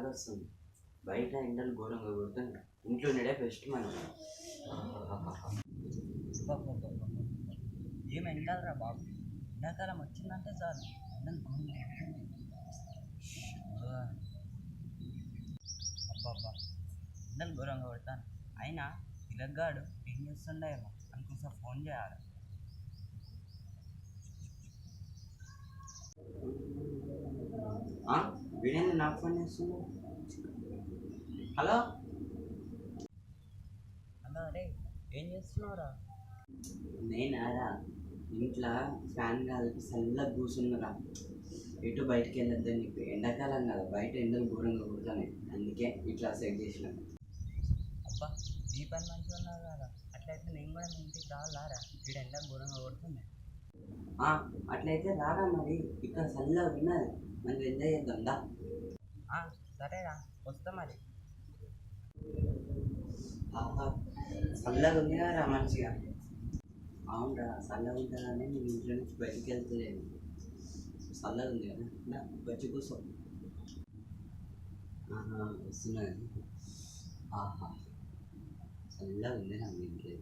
గాలి వస్తుంది. బయట ఎండలు ఘోరంగా కొడుతుంది. ఇంట్లో ఉండడే బెస్ట్ మనం. ఏం ఎండాలరా బాబు, ఎండాకాలం వచ్చిందంటే చాలు ఎండలు ఘోరంగా కొడుతుంది. అబ్బబ్బా, ఎండలు ఘోరంగా కొడతాను. అయినా తిలగ్గాడు ఏం చేస్తుండేమో అనుకోసం ఫోన్ చేయాలి. వీడేంది నాకు ఫోన్ చేస్తుంది? హలో హలో, అరే ఏం చేస్తున్నావురా? నేనారా ఇంట్లో ఫ్యాన్ గాలికి చల్లగా కూర్చున్నారా. ఎటు బయటకు వెళ్ళొద్దని చెప్పి, ఎండాకాలం కదా, బయట ఎండలు ఘోరంగా కొడుతున్నాయి. అందుకే ఇట్లా సెట్ చేసిన. అబ్బా, ఈ పని మంచిగా ఉన్నారు కదా. అట్లయితే నేను కూడా మీ ఇంటికి రావాలారా? ఇక్కడ ఎండ ఘోరంగా కొడుతుంది. అట్లయితే రారా, మరి ఇక్కడ చల్లగా ఉన్నది, మనం ఎంజాయ్ చేద్దాం దా. సరేరా, వస్తా మరి. చల్లగా ఉంది కదా మంచిగా. అవునరా, చల్లగా ఉంటుందని నేను ఇంట్లో నుంచి బయటికి వెళ్తలేను. చల్లగా ఉంది కదా, నా బజ్జి కోసం వస్తున్నది. చల్లగా ఉంది నా ఇంట్లో.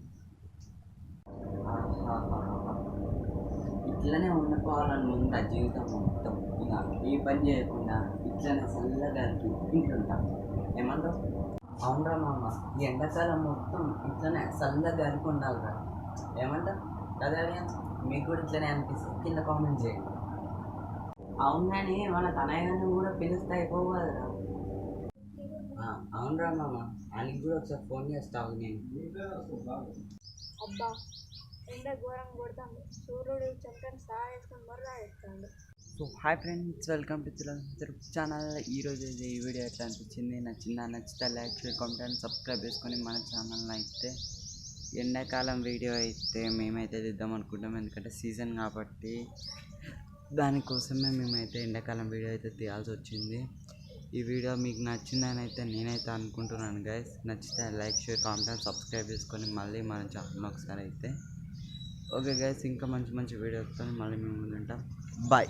ఇట్లనే ఉండిపోవాలని ఉంది నా జీవితం మొత్తం. ఇక ఏ పని చేయకుండా ఇట్లనే చల్లగా ఇంట్లో ఏమంటావు? అవునరా మామ, ఈ ఎండాకాలం మొత్తం ఇట్లనే చల్లగా ఉండాలిరా. ఏమంటావు కదా? మీకు కూడా ఇట్లనే అనిపిస్తుంది? కింద కామెంట్ చేయండి. అవునని మన తనయ్యని కూడా పిలుస్తే అయిపోవాలిరా. అవునరా మామ, ఆయనకి కూడా ఒకసారి ఫోన్ చేస్తావు. నేను అబ్బా, ఎండ ఘోరంగా కొడతాను. సూర్యుడు చక్కని సాయ వేసుకొని మర్రా వేస్తాడు. So hi friends, welcome to channel. ఈరోజు ఈ వీడియో ఎట్లా అనిపించింది? నచ్చితే like share comment and subscribe చేసుకొని మన ఛానల్ని అయితే ఎండాకాలం వీడియో అయితే మేమైతే తీద్దాం అనుకుంటాం. ఎందుకంటే సీజన్ కాబట్టి దానికోసమే మేమైతే ఎండాకాలం వీడియో అయితే తీయాల్సి వచ్చింది. ఈ వీడియో మీకు నచ్చిందని అయితే నేనైతే అనుకుంటున్నాను గైస్. నచ్చితే like share comment and subscribe చేసుకొని మళ్ళీ మన ఛానల్ ఒకసారి అయితే ఓకే గైస్, ఇంకా మంచి వీడియోతో మళ్ళీ మేము ఉంటాం. బాయ్.